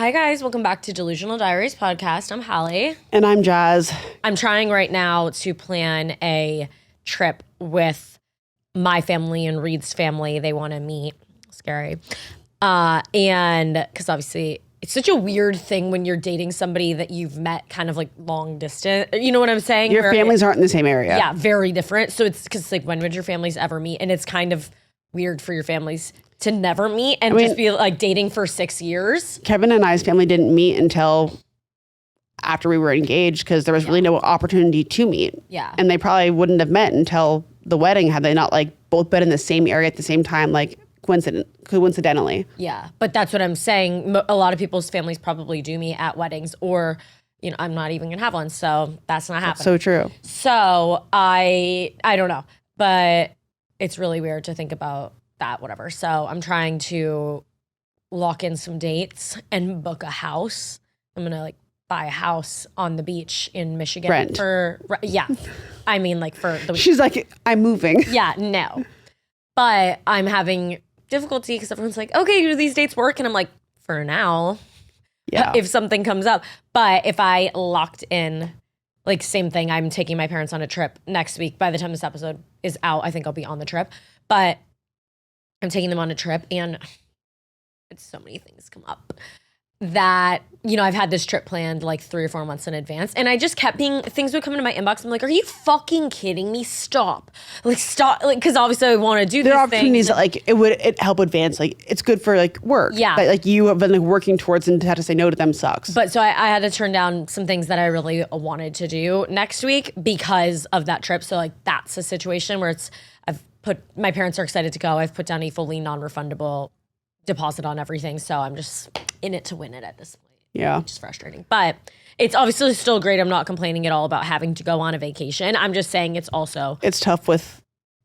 Hi guys, welcome back to Delusional Diaries podcast. I'm Hallie. And I'm Jazz. I'm trying right now to plan a trip with my family and Reed's family. They want to meet. Scary. And because obviously it's such a weird thing when you're dating somebody that you've met kind of like long distance. You know what I'm saying? Your families aren't in the same area. Yeah, very different. So it's because like when would your families ever meet? And it's kind of weird for your families to never meet and just be like dating for 6 years. Kevin and I's family didn't meet until after we were engaged because there was really no opportunity to meet. Yeah. And they probably wouldn't have met until the wedding had they not like both been in the same area at the same time, like coincidentally. Yeah. But that's what I'm saying. A lot of people's families probably do meet at weddings or, you know, I'm not even going to have one. So that's not happening. That's so true. So I don't know, but it's really weird to think about that, whatever. So I'm trying to lock in some dates and book a house. I'm going to like buy a house on the beach in Michigan. Rent. Yeah. I mean like for the week. She's like, I'm moving. Yeah, no. But I'm having difficulty because everyone's like, okay, do these dates work? And I'm like, for now, Yeah. if something comes up. But if I locked in, like same thing, I'm taking my parents on a trip next week. By the time this episode is out, I think I'll be on the trip. But I'm taking them on a trip and it's so many things come up that, you know, I've had this trip planned like 3 or 4 months in advance. And I just kept things would come into my inbox. I'm like, are you fucking kidding me? Stop. Like, stop. Like, because obviously I want to do there these are opportunities things. that like it help advance. Like it's good for like work. Yeah. But like you have been like working towards and to have to say no to them sucks. But so I had to turn down some things that I really wanted to do next week because of that trip. So like that's a situation where my parents are excited to go. I've put down a fully non-refundable deposit on everything. So I'm just in it to win it at this point. Yeah. Which is frustrating. But it's obviously still great. I'm not complaining at all about having to go on a vacation. I'm just saying it's tough with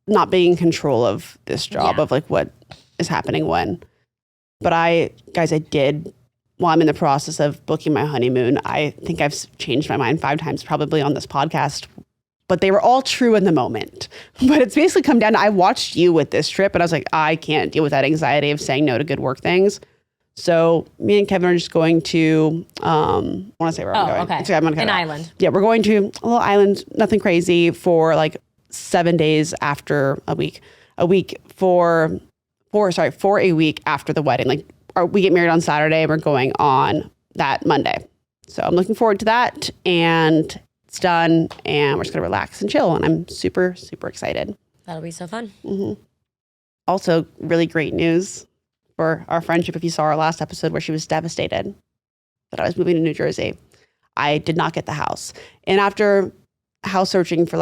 not being in control of this job of like what is happening when. But while I'm in the process of booking my honeymoon, I think I've changed my mind 5 times probably on this podcast. But they were all true in the moment. But it's basically come down to, I watched you with this trip and I was like, I can't deal with that anxiety of saying no to good work things. So me and Kevin are just going to, I want to say where I'm going. Okay. So I'm gonna An island. Yeah, we're going to a little island, nothing crazy, for like 7 days after a week for a week after the wedding. Like we get married on Saturday, we're going on that Monday. So I'm looking forward to that and it's done and we're just gonna relax and chill. And I'm super, super excited. That'll be so fun. Mm-hmm. Also, really great news for our friendship. If you saw our last episode where she was devastated that I was moving to New Jersey, I did not get the house. And after house searching for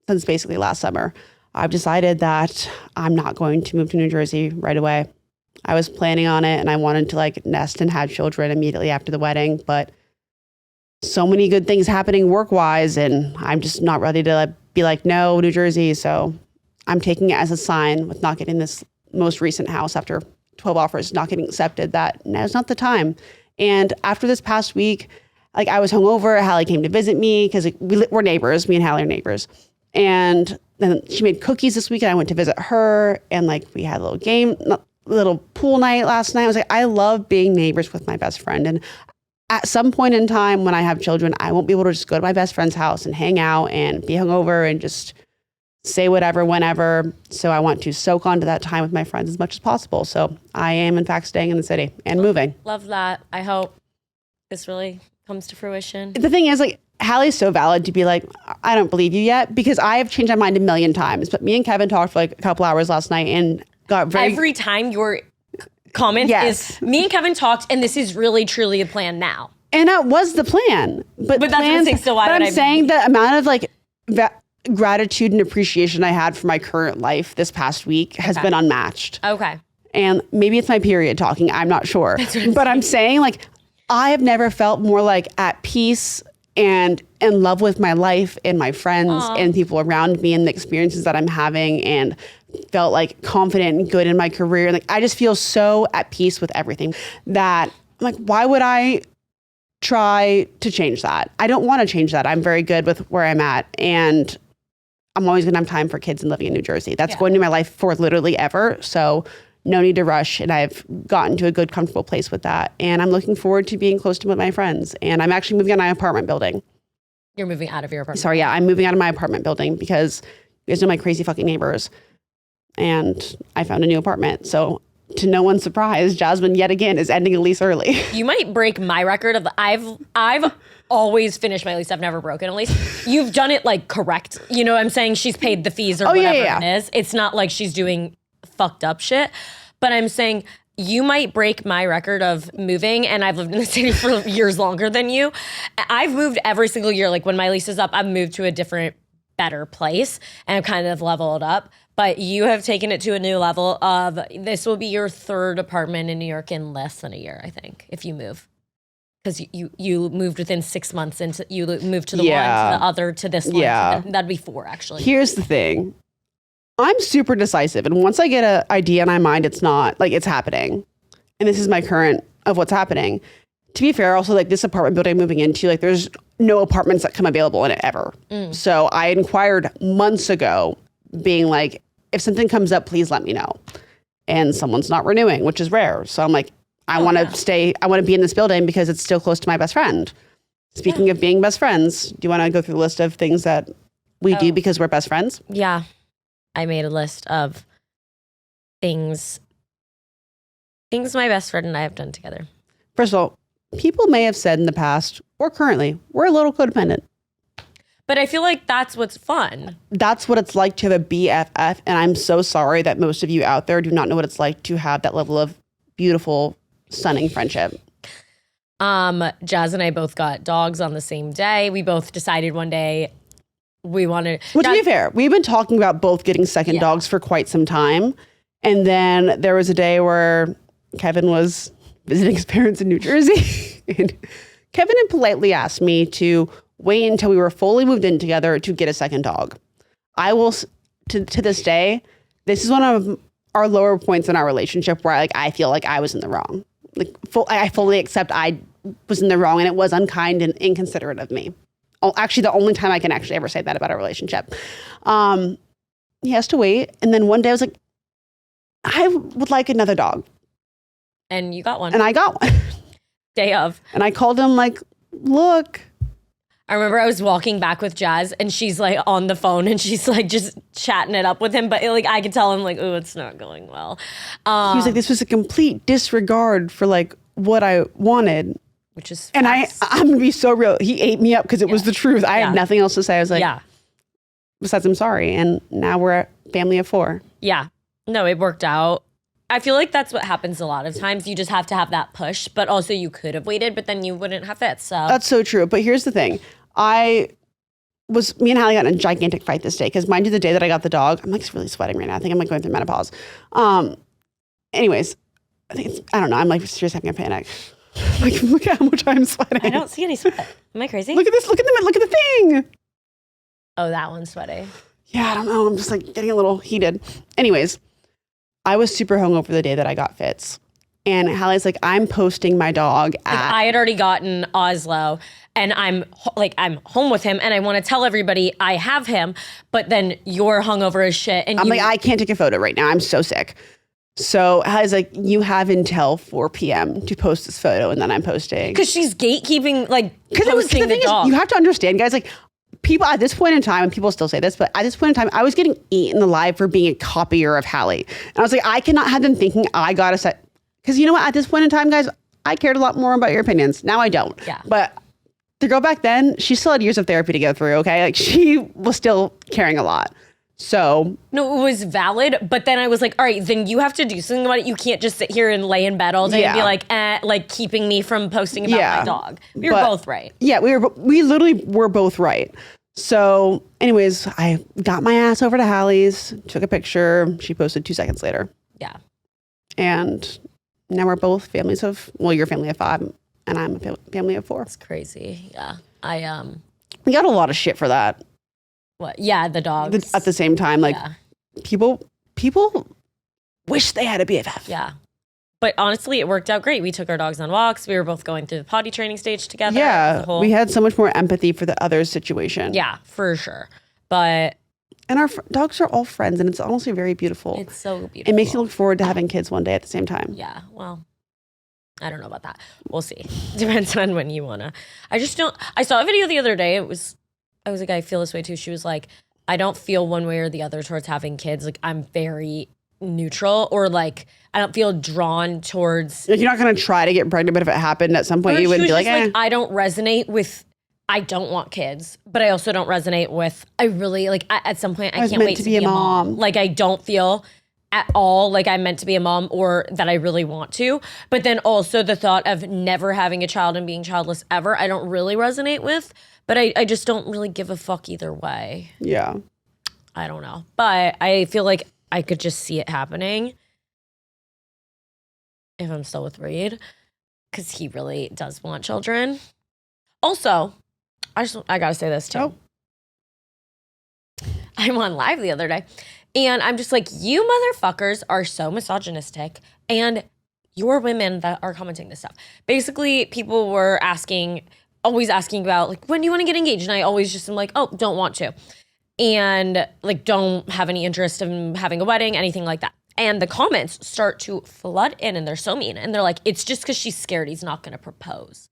since basically last summer, I've decided that I'm not going to move to New Jersey right away. I was planning on it and I wanted to like nest and have children immediately after the wedding, but so many good things happening work-wise and I'm just not ready to be like, no, New Jersey. So I'm taking it as a sign with not getting this most recent house after 12 offers not getting accepted that now's not the time. And after this past week, like I was hungover, Hallie came to visit me because we're neighbors, me and Hallie are neighbors. And then she made cookies this week and I went to visit her and like we had a little pool night last night. I was like, I love being neighbors with my best friend. And at some point in time when I have children, I won't be able to just go to my best friend's house and hang out and be hungover and just say whatever, whenever. So I want to soak onto that time with my friends as much as possible. So I am in fact staying in the city and moving. Love that. I hope this really comes to fruition. The thing is like, Hallie's so valid to be like, I don't believe you yet because I have changed my mind a million times. But me and Kevin talked for like a couple hours last night and got very... Every time your comment is, me and Kevin talked and this is really truly a plan now. And that was the plan. But that's what I'm saying. So why would I'm saying the amount of like gratitude and appreciation I had for my current life this past week has been unmatched. Okay. And maybe it's my period talking. I'm not sure. But I'm saying like, I have never felt more like at peace and in love with my life and my friends and people around me and the experiences that I'm having and felt like confident and good in my career. Like I just feel so at peace with everything that I'm like, why would I try to change that? I don't want to change that. I'm very good with where I'm at and I'm always going to have time for kids and living in New Jersey. That's going to be my life for literally ever. So no need to rush. And I've gotten to a good, comfortable place with that. And I'm looking forward to being close to my friends. And I'm actually moving out of my apartment building. You're moving out of your apartment? Sorry, yeah, I'm moving out of my apartment building because you guys know my crazy fucking neighbors. And I found a new apartment. So to no one's surprise, Jasmine yet again is ending a lease early. You might break my record of I've always finished my lease. I've never broken a lease. You've done it like correct. You know what I'm saying? She's paid the fees or whatever it is. It's not like she's doing fucked up shit. But I'm saying you might break my record of moving, and I've lived in the city for years longer than you. I've moved every single year. Like when my lease is up, I've moved to a different, better place and I've kind of leveled up. But you have taken it to a new level of, this will be your third apartment in New York in less than a year, I think, if you move. Because you moved within 6 months, and you moved to the one, to the other, to this one. Yeah. That'd be 4, actually. Here's the thing. I'm super decisive. And once I get an idea in my mind, it's not, like, it's happening. And this is my current of what's happening. To be fair, also, like, this apartment building I'm moving into, like, there's no apartments that come available in it ever. So I inquired months ago, being like, if something comes up, please let me know. And someone's not renewing, which is rare. So I'm like, I want to stay, I want to be in this building because it's still close to my best friend. Speaking of being best friends, do you want to go through the list of things that we do because we're best friends? Yeah. I made a list of things my best friend and I have done together. First of all, people may have said in the past or currently, we're a little codependent. But I feel like that's what's fun. That's what it's like to have a BFF. And I'm so sorry that most of you out there do not know what it's like to have that level of beautiful, stunning friendship. Jazz and I both got dogs on the same day. We both decided one day we wanted... Well, to be fair, we've been talking about both getting second dogs for quite some time. And then there was a day where Kevin was visiting his parents in New Jersey. And Kevin had politely asked me to wait until we were fully moved in together to get a second dog. I will, to this day, this is one of our lower points in our relationship where I feel like I was in the wrong. Like I fully accept I was in the wrong and it was unkind and inconsiderate of me. Oh, actually, the only time I can actually ever say that about our relationship. He has to wait. And then one day I was like, I would like another dog. And you got one. And I got one. Day of. And I called him like, look. I remember I was walking back with Jazz and she's like on the phone and she's like just chatting it up with him. But like I could tell him like, oh, it's not going well. He was like, this was a complete disregard for like what I wanted. Which is and I'm going to be so real. He ate me up because it was the truth. I had nothing else to say. I was like, besides, I'm sorry. And now we're a family of 4. Yeah. No, it worked out. I feel like that's what happens a lot of times. You just have to have that push, but also you could have waited, but then you wouldn't have it. So that's so true. But here's the thing. Me and Hallie got in a gigantic fight this day because mind you, the day that I got the dog, I'm like really sweating right now. I think I'm like going through menopause. Anyways, I don't know. I'm like seriously having a panic. Like, look at how much I'm sweating. I don't see any sweat. Am I crazy? Look at this. Look at the thing. Oh, that one's sweaty. Yeah, I don't know. I'm just like getting a little heated. Anyways, I was super hungover the day that I got Fitz. And Hallie's like, I'm posting my dog at... Like, I had already gotten Oslo and I'm home with him and I want to tell everybody I have him, but then you're hungover as shit. And I'm like, I can't take a photo right now. I'm so sick. So Hallie's like, you have until 4 p.m. to post this photo, and then I'm posting. Because she's gatekeeping, like, posting the dog. You have to understand, guys, like, people at this point in time, and people still say this, but at this point in time, I was getting eaten alive for being a copier of Hallie. And I was like, I cannot have them thinking I got to set... Because you know what? At this point in time, guys, I cared a lot more about your opinions. Now I don't. Yeah. But the girl back then, she still had years of therapy to go through, okay? Like, she was still caring a lot. So... No, it was valid, but then I was like, all right, then you have to do something about it. You can't just sit here and lay in bed all day and be like keeping me from posting about my dog. We were both right. Yeah, we literally were both right. So anyways, I got my ass over to Hallie's, took a picture. She posted 2 seconds later. Yeah. And now we're both families of, well, you're a family of 5 and I'm a family of 4. It's crazy. Yeah. We got a lot of shit for that. What? Yeah, the dogs. At the same time, like people wish they had a BFF. Yeah. But honestly, it worked out great. We took our dogs on walks. We were both going through the potty training stage together. Yeah. We had so much more empathy for the other's situation. Yeah, for sure. But And our dogs are all friends, and it's honestly very beautiful. It's so beautiful. It makes me look forward to having kids one day at the same time. Yeah, well, I don't know about that. We'll see. Depends on when you wanna. I just don't. I saw a video the other day. I was like, I feel this way too. She was like, I don't feel one way or the other towards having kids. Like, I'm very neutral, or like I don't feel drawn towards. Like, you're not gonna try to get pregnant, but if it happened at some point, you would be like, I don't resonate with. I don't want kids, but I also don't resonate with. I really like. At some point, I can't wait to be a mom. Like, I don't feel at all like I'm meant to be a mom, or that I really want to. But then also the thought of never having a child and being childless ever, I don't really resonate with. But I just don't really give a fuck either way. Yeah. I don't know. But I feel like I could just see it happening if I'm still with Reed, because he really does want children. Also, I gotta say this too. Oh. I'm on live the other day, and I'm just like, you motherfuckers are so misogynistic, and you're women that are commenting this stuff. Basically, people were always asking about, like, when do you want to get engaged? And I always just am like, oh, don't want to. And like, don't have any interest in having a wedding, anything like that. And the comments start to flood in, and they're so mean. And they're like, it's just because she's scared he's not going to propose.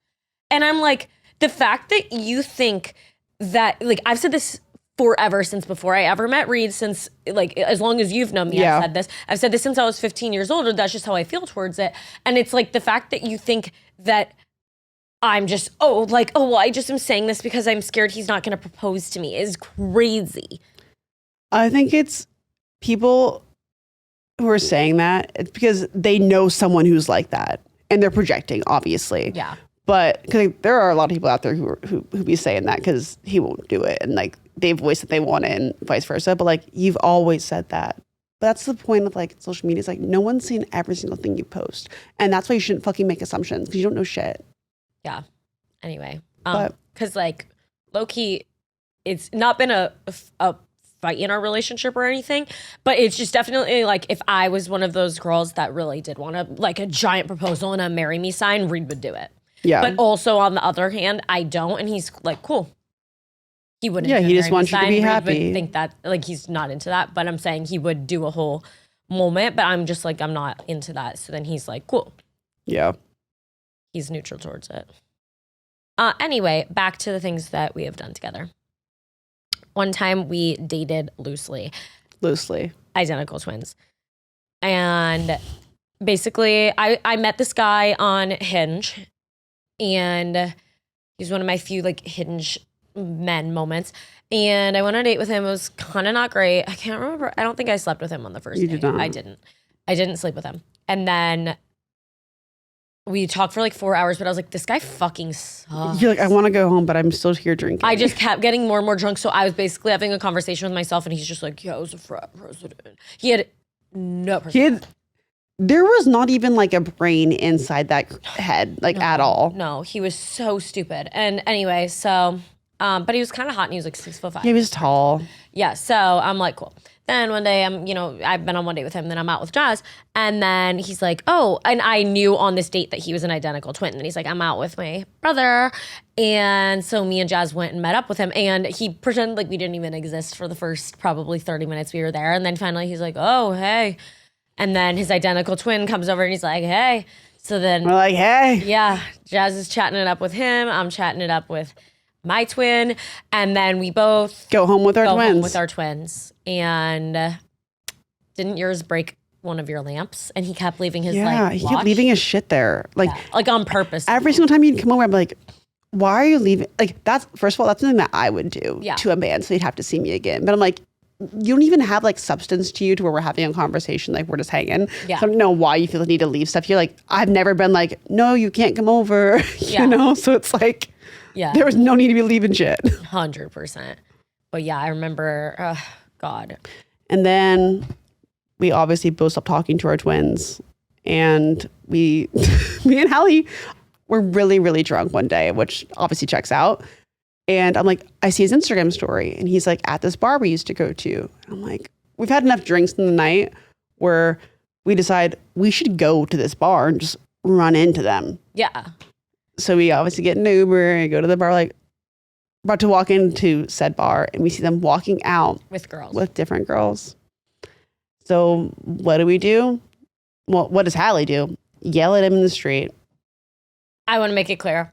And I'm like, the fact that you think that, like, I've said this forever, since before I ever met Reed, since like as long as you've known me, Yeah. I've said this since I was 15 years old, and that's just how I feel towards it. And it's like, the fact that you think that I'm just, I just am saying this because I'm scared he's not going to propose to me is crazy. I think it's people who are saying that, it's because they know someone who's like that, and they're projecting, obviously. Yeah. But cause there are a lot of people out there who be saying that because he won't do it, and like they voice that they want it, and vice versa. But like, you've always said that. But that's the point of like social media. Is like, no one's seen every single thing you post, and that's why you shouldn't fucking make assumptions, because you don't know shit. Yeah. Anyway, because like, low key, it's not been a fight in our relationship or anything, but it's just definitely like, if I was one of those girls that really did want to, like, a giant proposal and a marry me sign, Reed would do it. Yeah. But also, on the other hand, I don't, and he's like, cool. He wouldn't. Yeah, he just wants you to be Reed happy. would think that, like, he's not into that, but I'm saying he would do a whole moment, but I'm just like, I'm not into that. So then he's like, cool. Yeah. He's neutral towards it. Anyway, back to the things that we have done together. One time we dated loosely. Identical twins. And basically, I met this guy on Hinge, and he's one of my few like Hinge men moments. And I went on a date with him. It was kind of not great. I can't remember. I don't think I slept with him on the first You date. did not. I didn't sleep with him. And then we talked for like 4 hours, but I was like, this guy fucking sucks. You're like, I want to go home, but I'm still here drinking. I just kept getting more and more drunk. So I was basically having a conversation with myself, and he's just like, yeah, I was a frat president. He had no personality. There was not even like a brain inside that head, like at all. No, he was so stupid. And anyway, so, but he was kind of hot, and he was like 6'5". He was tall. Yeah, so I'm like, cool. Then one day I've been on one date with him, then I'm out with Jazz, and then he's like, oh, and I knew on this date that he was an identical twin, and he's like, I'm out with my brother. And so me and Jazz went and met up with him, and he pretended like we didn't even exist for the first probably 30 minutes we were there. And then finally he's like, oh, hey. And then his identical twin comes over, and he's like, hey. So then We're like, hey. yeah, Jazz is chatting it up with him. I'm chatting it up with my twin. And then we both Go home with our twins. And didn't yours break one of your lamps? And he kept leaving his he kept leaving his shit there. Like, like on purpose. every single time he'd come over, I'd be like, why are you leaving? Like, that's, first of all, that's something that I would do to a man, so he'd have to see me again. But I'm like, you don't even have like substance to you to where we're having a conversation, like we're just hanging. Yeah. So I don't know why you feel the need to leave stuff. You're like, I've never been like, no, you can't come over, you know? So it's like, there was no need to be leaving shit. 100%. But yeah, I remember, God. And then we obviously both stopped talking to our twins. And me and Hallie were really, really drunk one day, which obviously checks out. And I'm like, I see his Instagram story, and he's like at this bar we used to go to. I'm like, we've had enough drinks in the night where we decide we should go to this bar and just run into them. Yeah. So we obviously get an Uber and go to the bar. Like, about to walk into said bar, and we see them walking out with girls. with different girls. So what do? Well, what does Hallie do? Yell at him in the street. I want to make it clear.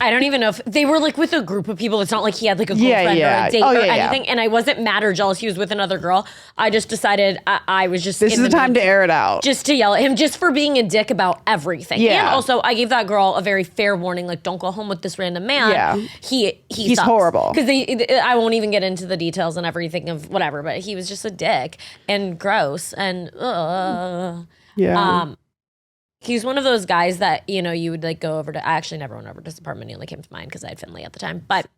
I don't even know if they were like with a group of people. It's not like he had like a girlfriend or a date or anything. And I wasn't mad or jealous. He was with another girl. I just decided I was just. This is the time to air it out. Just to yell at him, just for being a dick about everything. Yeah. And also, I gave that girl a very fair warning, like, don't go home with this random man. Yeah. He's sucks. Horrible. Because I won't even get into the details and everything of whatever, but he was just a dick and gross and he's one of those guys that, you know, you would like go over to. I actually never went over to his apartment. He only came to mine because I had Finley at the time. But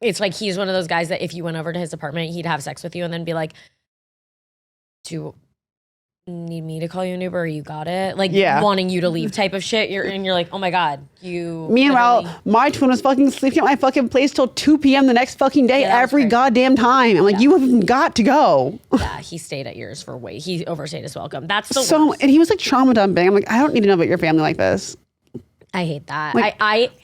it's like he's one of those guys that if you went over to his apartment, he'd have sex with you and then be like, do you need me to call you an Uber or you got it? Like wanting you to leave type of shit. You're like, oh my God. Meanwhile, my twin was fucking sleeping at my fucking place till 2 p.m. the next fucking day every goddamn time. I'm like, you have got to go. Yeah, he stayed at yours for he overstayed his welcome. That's the worst. And he was like trauma dumping. I'm like, I don't need to know about your family like this. I hate that. Like,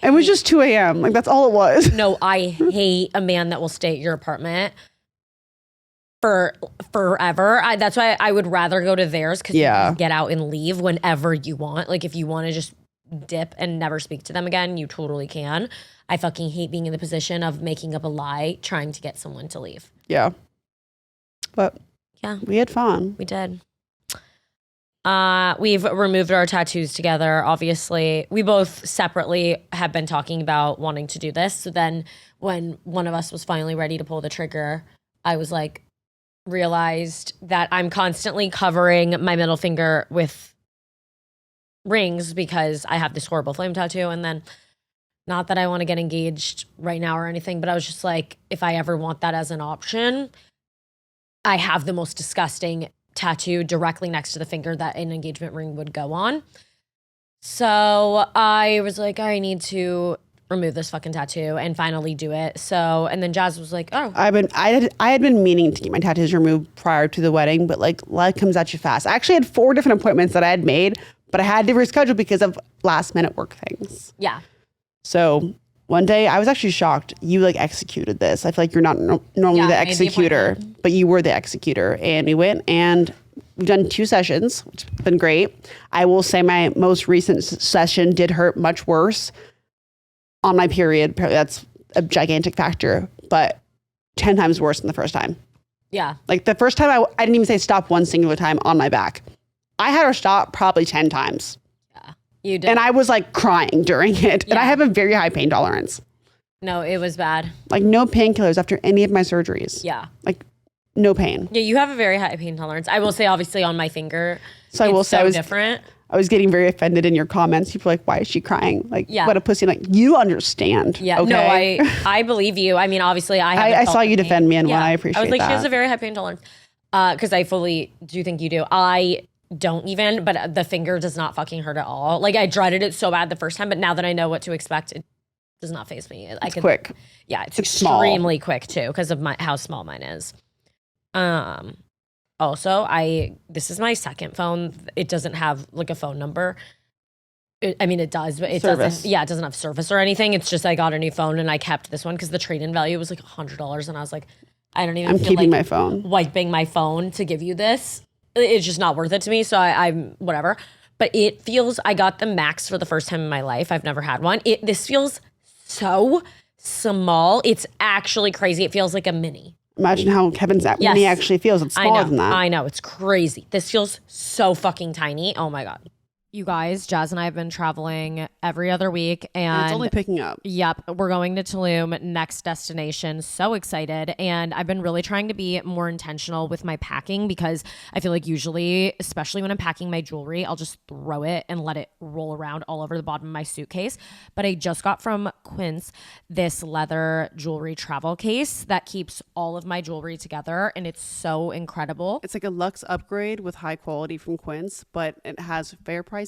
it was just 2 a.m. Like, that's all it was. No, I hate a man that will stay at your apartment for forever. That's why I would rather go to theirs because you can get out and leave whenever you want. Like if you want to just dip and never speak to them again, you totally can. I fucking hate being in the position of making up a lie trying to get someone to leave. Yeah. But we had fun. We did. We've removed our tattoos together. Obviously, we both separately have been talking about wanting to do this. So then when one of us was finally ready to pull the trigger, I was like, realized that I'm constantly covering my middle finger with rings because I have this horrible flame tattoo. And then not that I want to get engaged right now or anything, but I was just like, if I ever want that as an option, I have the most disgusting tattoo directly next to the finger that an engagement ring would go on. So I was like, I need to remove this fucking tattoo and finally do it. So, and then Jazz was like, oh. I had been meaning to get my tattoos removed prior to the wedding, but like life comes at you fast. I actually had 4 different appointments that I had made, but I had to reschedule because of last minute work things. Yeah. So one day I was actually shocked. You like executed this. I feel like you're not normally the executor, but you were the executor. And we went and we've done 2 sessions, which has been great. I will say my most recent session did hurt much worse on my period. That's a gigantic factor, but 10 times worse than the first time. Yeah. Like the first time I didn't even say stop one singular time on my back. I had her stop probably 10 times. Yeah. You did. And I was like crying during it. And I have a very high pain tolerance. No, it was bad. Like no painkillers after any of my surgeries. Yeah. Like no pain. Yeah, you have a very high pain tolerance. I will say obviously on my finger, so I will say different. I was getting very offended in your comments. People were like, why is she crying? Like, what a pussy. Like, you understand. Yeah, okay? No, I believe you. I mean, obviously, I saw you defend me and one. I appreciate that. I was like, that. She has a very high pain tolerance. Because I fully do think you do. I don't even, but the finger does not fucking hurt at all. Like, I dreaded it so bad the first time, but now that I know what to expect, it does not faze me. It's quick. Yeah, it's extremely quick, too, because of how small mine is. Also, this is my second phone. It doesn't have like a phone number. I mean, it does, but it doesn't. Yeah, it doesn't have service or anything. It's just I got a new phone and I kept this one because the trade-in value was like $100, and I was like, I don't even. I'm keeping my phone. Wiping my phone to give you this. It's just not worth it to me. So I'm whatever. But it feels. I got the Max for the first time in my life. I've never had one. This feels so small. It's actually crazy. It feels like a mini. Imagine how Kevin's mini actually feels. It's smaller than that. I know. It's crazy. This feels so fucking tiny. Oh my God. You guys, Jazz and I have been traveling every other week. And it's only picking up. Yep. We're going to Tulum, next destination. So excited. And I've been really trying to be more intentional with my packing because I feel like usually, especially when I'm packing my jewelry, I'll just throw it and let it roll around all over the bottom of my suitcase. But I just got from Quince this leather jewelry travel case that keeps all of my jewelry together. And it's so incredible. It's like a luxe upgrade with high quality from Quince, but it has fair prices.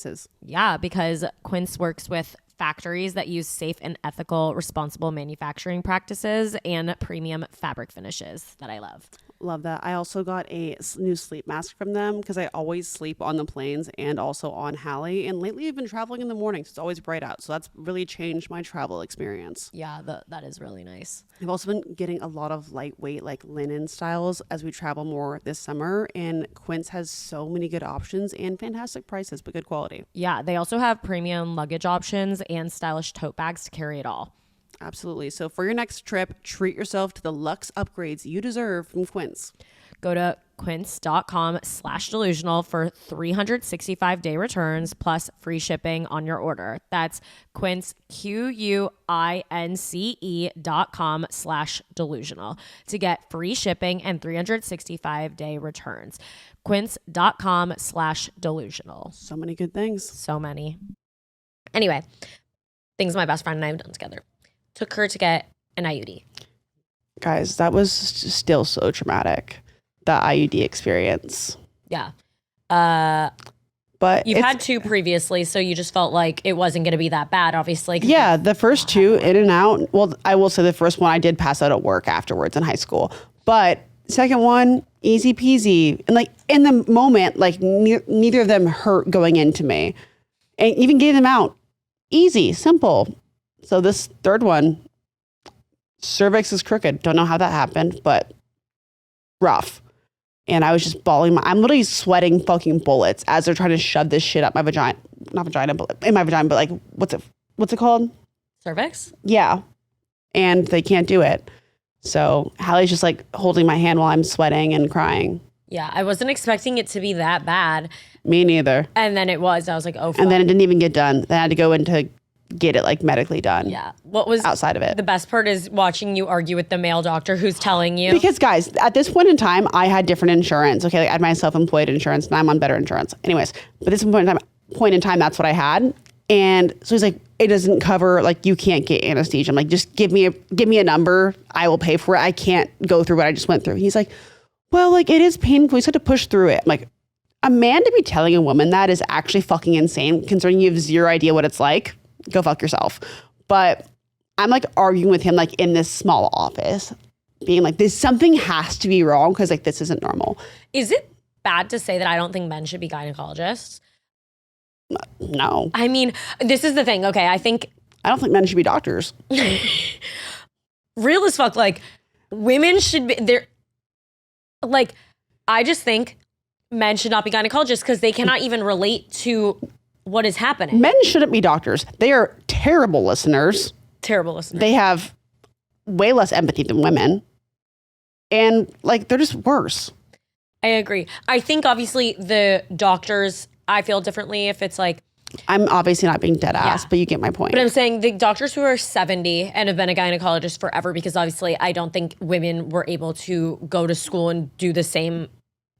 Yeah, because Quince works with factories that use safe and ethical, responsible manufacturing practices and premium fabric finishes that I love. Love that. I also got a new sleep mask from them because I always sleep on the planes and also on Hallie. And lately I've been traveling in the morning, so it's always bright out. So that's really changed my travel experience. Yeah, that is really nice. I've also been getting a lot of lightweight, like linen styles as we travel more this summer. And Quince has so many good options and fantastic prices, but good quality. Yeah, they also have premium luggage options and stylish tote bags to carry it all. Absolutely. So for your next trip, treat yourself to the luxe upgrades you deserve from Quince. Go to quince.com/delusional for 365-day returns plus free shipping on your order. That's Quince, QUINCE.com/delusional to get free shipping and 365-day returns. Quince.com/delusional. So many good things. So many. Anyway, things my best friend and I have done together. Took her to get an IUD. Guys, that was still so traumatic, the IUD experience. Yeah. But You've had two previously, so you just felt like it wasn't going to be that bad, obviously. Yeah, the first two in and out. Well, I will say the first one I did pass out at work afterwards in high school. But second one, easy peasy. And like in the moment, like neither of them hurt going into me. And even getting them out, easy, simple. So this third one, cervix is crooked. Don't know how that happened, but rough. And I was just bawling. I'm literally sweating fucking bullets as they're trying to shove this shit up my vagina. Not vagina, but in my vagina. But like, what's it called? Cervix? Yeah. And they can't do it. So Hallie's just like holding my hand while I'm sweating and crying. Yeah, I wasn't expecting it to be that bad. Me neither. And then it was. I was like, oh, fuck. And then it didn't even get done. Then I had to go in to get it like medically done. Yeah. What was outside of it? The best part is watching you argue with the male doctor who's telling you. Because guys, at this point in time, I had different insurance. Okay, like I had my self-employed insurance and I'm on better insurance. Anyways, but this point in time, that's what I had. And so he's like, it doesn't cover, like you can't get anesthesia. I'm like, just give me a number. I will pay for it. I can't go through what I just went through. He's like, well, like it is painful. You just have to push through it. I'm like, a man to be telling a woman that is actually fucking insane, considering you have zero idea what it's like. Go fuck yourself. But I'm like arguing with him like in this small office, being like, this something has to be wrong because like this isn't normal. Is it bad to say that I don't think men should be gynecologists? No. I mean, this is the thing. Okay, I don't think men should be doctors. Real as fuck, like women should be there. Like, I just think men should not be gynecologists because they cannot even relate to what is happening. Men shouldn't be doctors. They are terrible listeners. Terrible listeners. They have way less empathy than women. And like, they're just worse. I agree. I think obviously the doctors, I feel differently if it's like, I'm obviously not being dead ass, but you get my point. But I'm saying the doctors who are 70 and have been a gynecologist forever, because obviously I don't think women were able to go to school and do the same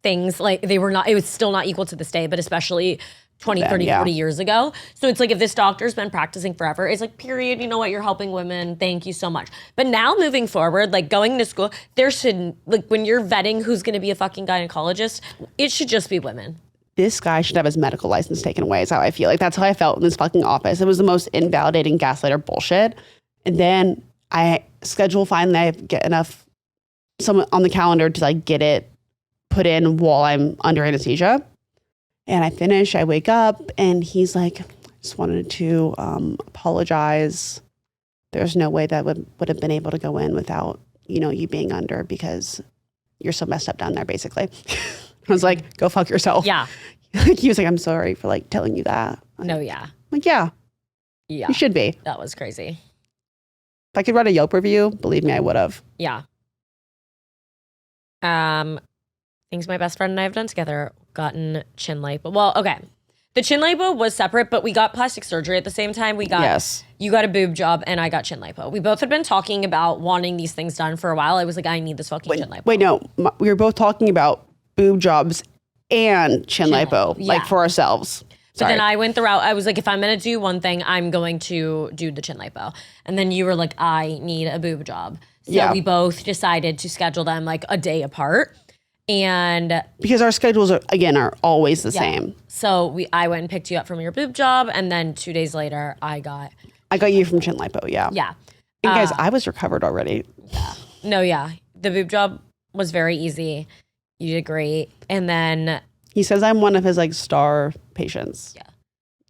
things. Like they were not, it was still not equal to this day, but especially 20, 30, 40 years ago. So it's like if this doctor's been practicing forever, it's like, period, you know what, you're helping women. Thank you so much. But now moving forward, like going to school, there should, like when you're vetting who's going to be a fucking gynecologist, it should just be women. This guy should have his medical license taken away is how I feel. Like that's how I felt in this fucking office. It was the most invalidating gaslighter bullshit. And then I finally I get enough someone on the calendar to like get it put in while I'm under anesthesia. And I finish, I wake up and he's like, just wanted to apologize. There's no way that would have been able to go in without, you being under because you're so messed up down there basically. I was like, go fuck yourself. Yeah. He was like, I'm sorry for like telling you that. No, yeah. I'm like, yeah. Yeah. You should be. That was crazy. If I could write a Yelp review, believe me, I would have. Yeah. Things my best friend and I have done together, gotten chin lipo. Well, okay. The chin lipo was separate, but we got plastic surgery at the same time. You got a boob job and I got chin lipo. We both had been talking about wanting these things done for a while. I was like, I need this fucking chin lipo. Wait, no. We were both talking about boob jobs and chin lipo, like for ourselves. But then I went throughout, I was like, if I'm going to do one thing, I'm going to do the chin lipo. And then you were like, I need a boob job. So we both decided to schedule them like a day apart. And because our schedules are always the same. So I went and picked you up from your boob job. And then 2 days later, I got you from chin lipo. Yeah. Yeah. And guys, I was recovered already. Yeah. No, yeah. The boob job was very easy. You did great. And then He says I'm one of his like star patients. Yeah.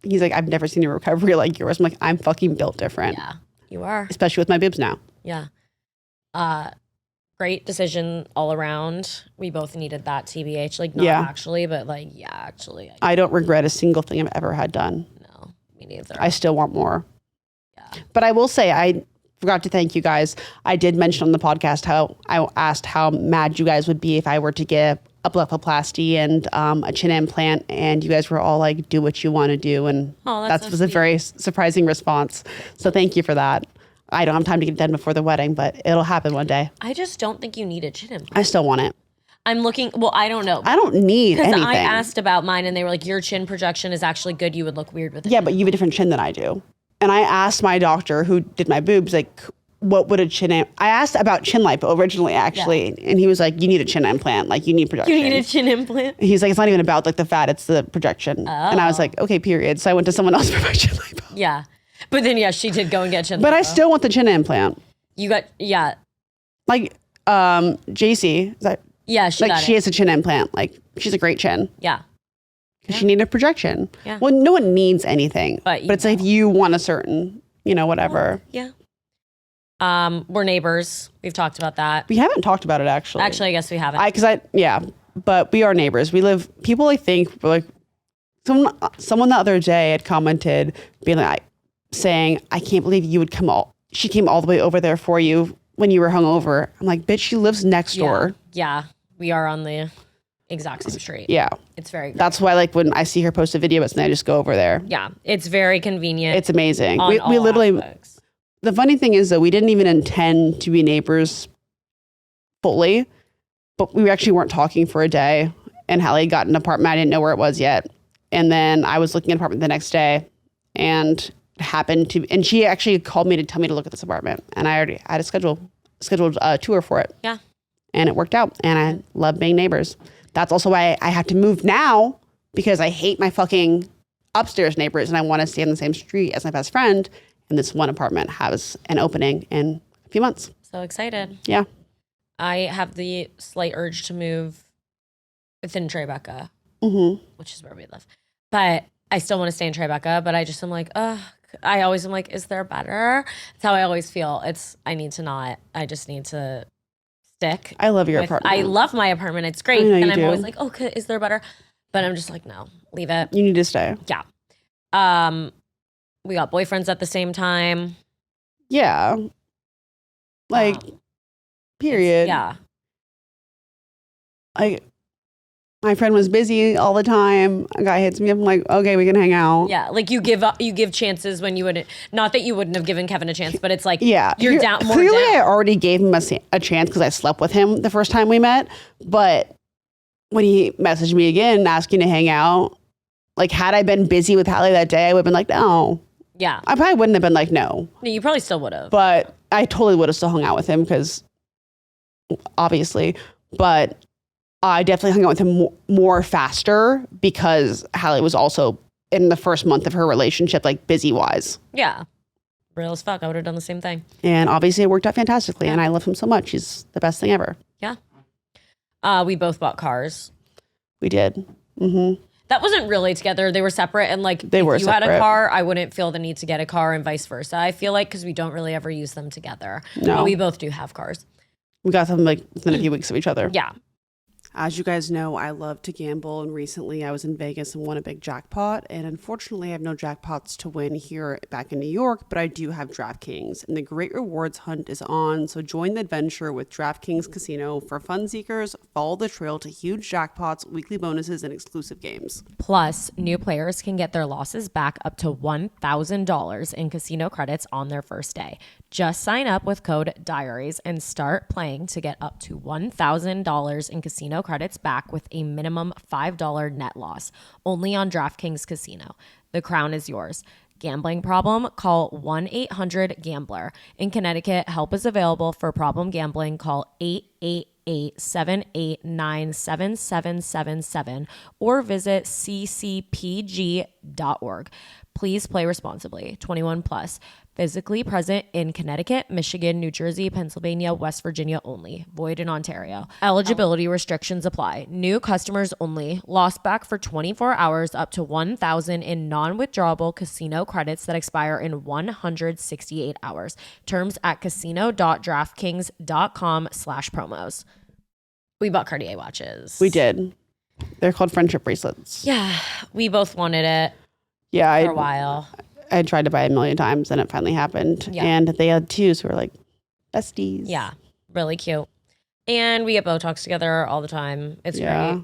He's like, I've never seen a recovery like yours. I'm like, I'm fucking built different. yeah, you are. Especially with my boobs now. Yeah. Great decision all around. We both needed that TBH. Like, not actually, but like, yeah, actually. I don't regret a single thing I've ever had done. No, me neither. I still want more. Yeah. But I will say, I forgot to thank you guys. I did mention on the podcast how I asked how mad you guys would be if I were to get a blepharoplasty and a chin implant, and you guys were all like, do what you want to do. And that was a very surprising response. So thank you for that. I don't have time to get it done before the wedding, but it'll happen one day. I just don't think you need a chin implant. I still want it. I'm looking, well, I don't know. I don't need anything. I asked about mine and they were like, your chin projection is actually good. You would look weird with it. Yeah, but you have a different chin than I do. And I asked my doctor who did my boobs, like, what would a chin I asked about chin lipo originally, actually. Yeah. And he was like, you need a chin implant. Like, you need projection. You need a chin implant? He's like, it's not even about like the fat, it's the projection. Oh. And I was like, okay, period. So I went to someone else for my chin lipo. Yeah. But then, yeah, she did go and get chin lipo. But I still want the chin implant. You got, yeah. Like, JC, is that, yeah, she got she has a chin implant. Like, she's a great chin. Yeah. She needed a projection. Yeah. Well, no one needs anything. But it's like if you want a certain, whatever. Yeah. We're neighbors. We've talked about that. We haven't talked about it, actually. Actually, I guess we haven't. But we are neighbors. We live, people I think were like, someone the other day had commented, being like, saying, I can't believe you would she came all the way over there for you when you were hungover. I'm like, bitch, she lives next door. Yeah. We are on the exact same street. Yeah. It's very good. That's why, like, when I see her post a video about something, I just go over there. Yeah. It's very convenient. It's amazing. We literally, aspects. The funny thing is, though, we didn't even intend to be neighbors fully, but we actually weren't talking for a day. And Hallie got an apartment. I didn't know where it was yet. And then I was looking at an apartment the next day and and she actually called me to tell me to look at this apartment. And I already had a scheduled tour for it. Yeah. And it worked out. And I love being neighbors. That's also why I have to move now, because I hate my fucking upstairs neighbors and I want to stay on the same street as my best friend. And this one apartment has an opening in a few months. So excited. Yeah. I have the slight urge to move within Tribeca, which is where we live. But I still want to stay in Tribeca, but I just am like, I always am like, is there better? That's how I always feel. I just need to stick. I love your apartment. I love my apartment. It's great. And I'm always like, okay, is there better? But I'm just like, no, leave it. You need to stay. Yeah. We got boyfriends at the same time. Yeah. Like, period. Yeah. Like, my friend was busy all the time. A guy hits me up. I'm like, okay, we can hang out. Yeah, like you give chances when you wouldn't. Not that you wouldn't have given Kevin a chance, but it's like, you're down more. Clearly, down. I already gave him a chance because I slept with him the first time we met. But when he messaged me again asking to hang out, like, had I been busy with Hallie that day, I would have been like, no. Yeah, I probably wouldn't have been like, no. No, you probably still would have. But I totally would have still hung out with him because, obviously, but I definitely hung out with him more faster because Hallie was also in the first month of her relationship, like, busy-wise. Yeah. Real as fuck. I would have done the same thing. And obviously it worked out fantastically, and I love him so much. He's the best thing ever. Yeah. We both bought cars. We did. Mm-hmm. That wasn't really together. They were separate, and like, they were if you separate. had a car, I wouldn't feel the need to get a car, and vice versa. I feel like, because we don't really ever use them together. No. But we both do have cars. We got them like within a few weeks of each other. Yeah. As you guys know, I love to gamble, and recently I was in Vegas and won a big jackpot, and unfortunately I have no jackpots to win here back in New York, but I do have DraftKings, and the great rewards hunt is on, so join the adventure with DraftKings Casino. For fun seekers, follow the trail to huge jackpots, weekly bonuses, and exclusive games. Plus, new players can get their losses back up to $1,000 in casino credits on their first day. Just sign up with code DIARIES and start playing to get up to $1,000 in casino credits back with a minimum $5 net loss. Only on DraftKings Casino. The crown is yours. Gambling problem? Call 1-800-GAMBLER. In Connecticut, help is available for problem gambling. Call 888-789-7777 or visit ccpg.org. Please play responsibly. 21 plus. Physically present in Connecticut, Michigan, New Jersey, Pennsylvania, West Virginia only. Void in Ontario. Eligibility restrictions apply. New customers only. Lost back for 24 hours up to 1,000 in non-withdrawable casino credits that expire in 168 hours. Terms at casino.draftkings.com/promos. We bought Cartier watches. We did. They're called friendship bracelets. Yeah, we both wanted it Yeah, for a while. I tried to buy it a million times and it finally happened. Yeah. And they had two, so we're like besties. Yeah, really cute. And we get Botox together all the time. It's great.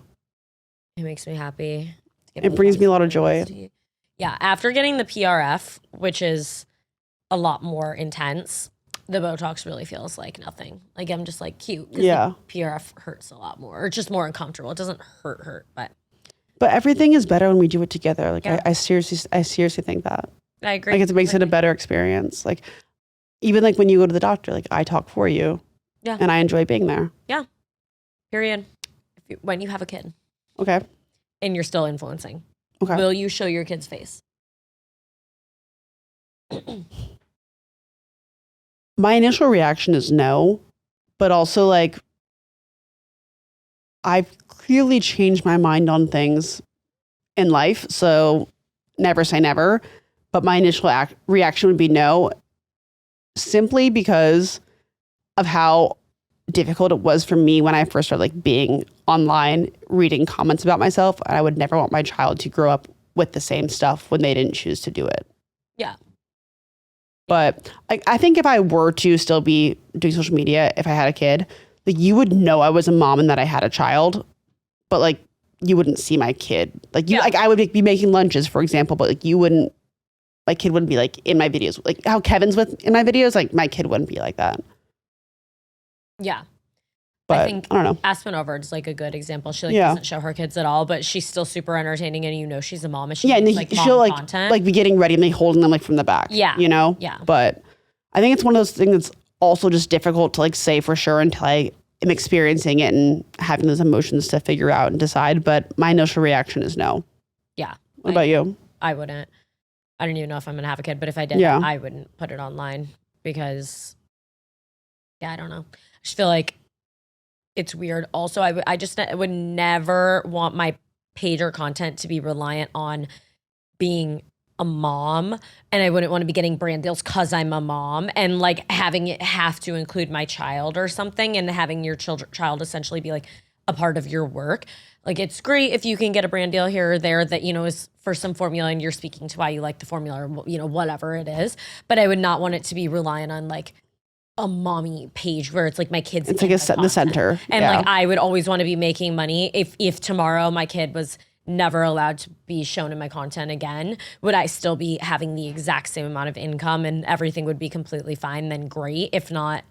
It makes me happy. It brings me a lot of joy. Yeah, after getting the PRF, which is a lot more intense, the Botox really feels like nothing. Like I'm just like cute. Yeah. The PRF hurts a lot more. Or just more uncomfortable. It doesn't hurt, but everything is better when we do it together. Like Yeah. I seriously think that. I agree. Like it makes it a better experience. Like even like when you go to the doctor, like I talk for you. Yeah. And I enjoy being there. Yeah. Period. When you have a kid Okay. and you're still influencing, Okay. will you show your kid's face? My initial reaction is no, but also like I've clearly changed my mind on things in life. So never say never. But my initial reaction would be no, simply because of how difficult it was for me when I first started like being online, reading comments about myself. And I would never want my child to grow up with the same stuff when they didn't choose to do it. Yeah. But I think if I were to still be doing social media, if I had a kid, like you would know I was a mom and that I had a child, but like you wouldn't see my kid. Like you, like I would be making lunches, for example, but like you wouldn't. My kid wouldn't be like in my videos, like how Kevin's in my videos. Like my kid wouldn't be like that. Yeah. But I think I don't know. Aspen Over's like a good example. She doesn't show her kids at all, but she's still super entertaining, and she's a mom. And she And makes, like she'll mom like content. like be getting ready and like holding them like from the back. Yeah. You know. Yeah. But I think it's one of those things that's also just difficult to like say for sure until I am experiencing it and having those emotions to figure out and decide. But my initial reaction is no. Yeah. What about you? I wouldn't. I don't even know if I'm gonna have a kid, but if I did, I wouldn't put it online because, I don't know. I just feel like it's weird. Also, I just would never want my page or content to be reliant on being a mom, and I wouldn't want to be getting brand deals because I'm a mom and like having it have to include my child or something, and having your child essentially be like a part of your work. Like it's great if you can get a brand deal here or there that, is for some formula and you're speaking to why you like the formula or, whatever it is. But I would not want it to be reliant on like a mommy page where it's like my kids. It's like the center. And like I would always want to be making money. If tomorrow my kid was never allowed to be shown in my content again, would I still be having the exact same amount of income and everything would be completely fine? Then great. If not,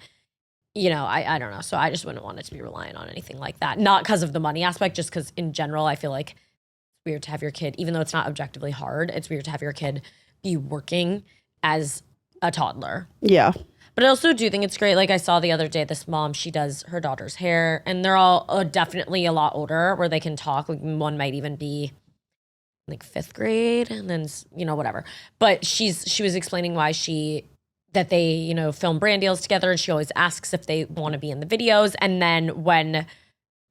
I don't know. So I just wouldn't want it to be reliant on anything like that. Not because of the money aspect, just because in general, I feel like it's weird to have your kid, even though it's not objectively hard, it's weird to have your kid be working as a toddler. Yeah. But I also do think it's great. Like I saw the other day, this mom, she does her daughter's hair and they're all definitely a lot older where they can talk. Like one might even be like 5th grade and then, whatever. But she was explaining why that they, film brand deals together, and she always asks if they want to be in the videos. And then when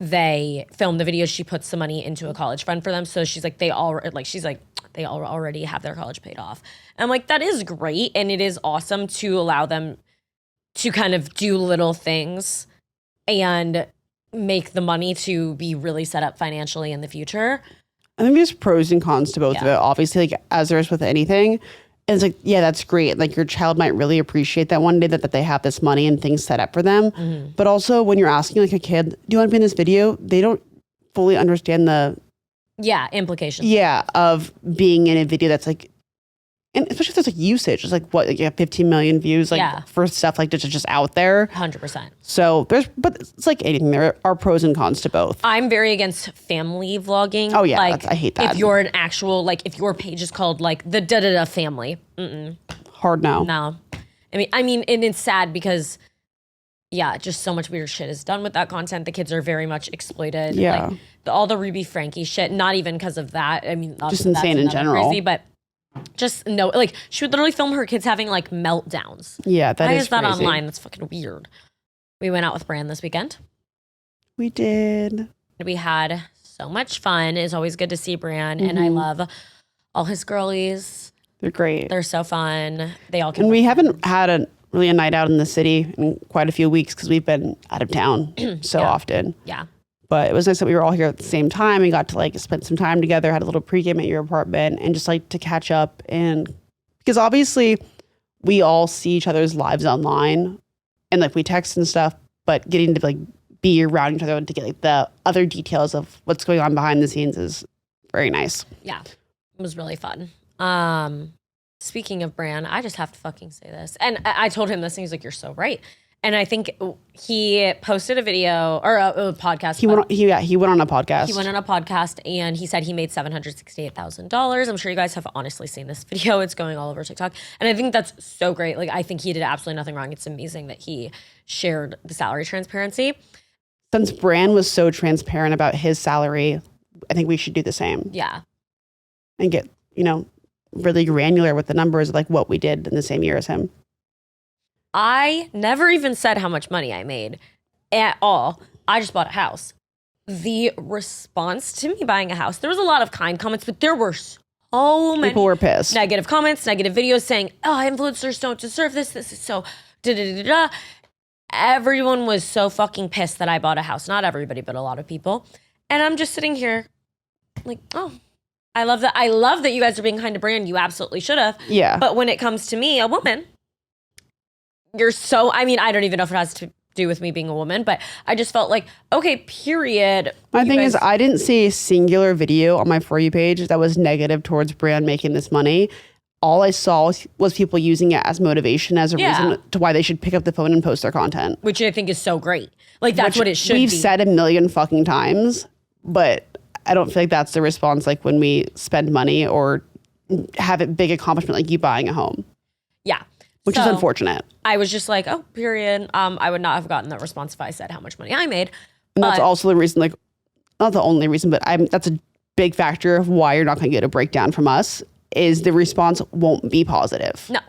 they film the videos, she puts the money into a college fund for them. So she's like, they already have their college paid off. And I'm like, that is great. And it is awesome to allow them to kind of do little things and make the money to be really set up financially in the future. I think there's pros and cons to both of it. Obviously, like as there is with anything. And it's like, yeah, that's great. Like your child might really appreciate that one day that they have this money and things set up for them. Mm-hmm. But also when you're asking like a kid, do you want to be in this video? They don't fully understand the implications. Yeah, of being in a video that's like, and especially if there's like usage. It's like what, like you have 15 million views for stuff like this is just out there. 100%. So but it's like anything. There are pros and cons to both. I'm very against family vlogging. Oh yeah, like, I hate that. If you're an actual, like if your page is called like the da-da-da family. Hard no. No. I mean, and it's sad because just so much weird shit is done with that content. The kids are very much exploited. Yeah. Like all the Ruby Frankie shit, not even because of that. I mean, just insane in general. Crazy, but Just no, like she would literally film her kids having like meltdowns. Yeah, Why is is that crazy. online? That's fucking weird. We went out with Bran this weekend. We did. We had so much fun. It's always good to see Bran, and I love all his girlies. They're great. They're so fun. They all. And we haven't had a night out in the city in quite a few weeks because we've been out of town so often. Yeah. But it was nice that we were all here at the same time and got to like spend some time together, had a little pregame at your apartment and just like to catch up. And because obviously we all see each other's lives online and like we text and stuff, but getting to like be around each other and to get like the other details of what's going on behind the scenes is very nice. Yeah. It was really fun. Speaking of Bran, I just have to fucking say this. And I told him this and he's like, you're so right. And I think he posted a video or a podcast. He went on a podcast. He went on a podcast and he said he made $768,000. I'm sure you guys have honestly seen this video. It's going all over TikTok. And I think that's so great. Like, I think he did absolutely nothing wrong. It's amazing that he shared the salary transparency. Since Bran was so transparent about his salary, I think we should do the same. Yeah. And get, really granular with the numbers of like what we did in the same year as him. I never even said how much money I made at all. I just bought a house. The response to me buying a house, there was a lot of kind comments, but there were so many people were pissed. Negative comments, negative videos saying, oh, influencers don't deserve this. This is so da-da-da-da. Everyone was so fucking pissed that I bought a house. Not everybody, but a lot of people. And I'm just sitting here like, oh, I love that. I love that you guys are being kind to Bran. You absolutely should have. Yeah. But when it comes to me, a woman, I don't even know if it has to do with me being a woman, but I just felt like, okay, period. My thing is, I didn't see a singular video on my For You page that was negative towards Bran making this money. All I saw was people using it as motivation, as a reason to why they should pick up the phone and post their content. Which I think is so great. Like, that's what it should be. We've said a million fucking times, but I don't feel like that's the response like when we spend money or have a big accomplishment like you buying a home. Yeah. Which is unfortunate. I was just like, oh, period. I would not have gotten that response if I said how much money I made. And that's also the reason, like, not the only reason, but that's a big factor of why you're not going to get a breakdown from us, is the response won't be positive. No,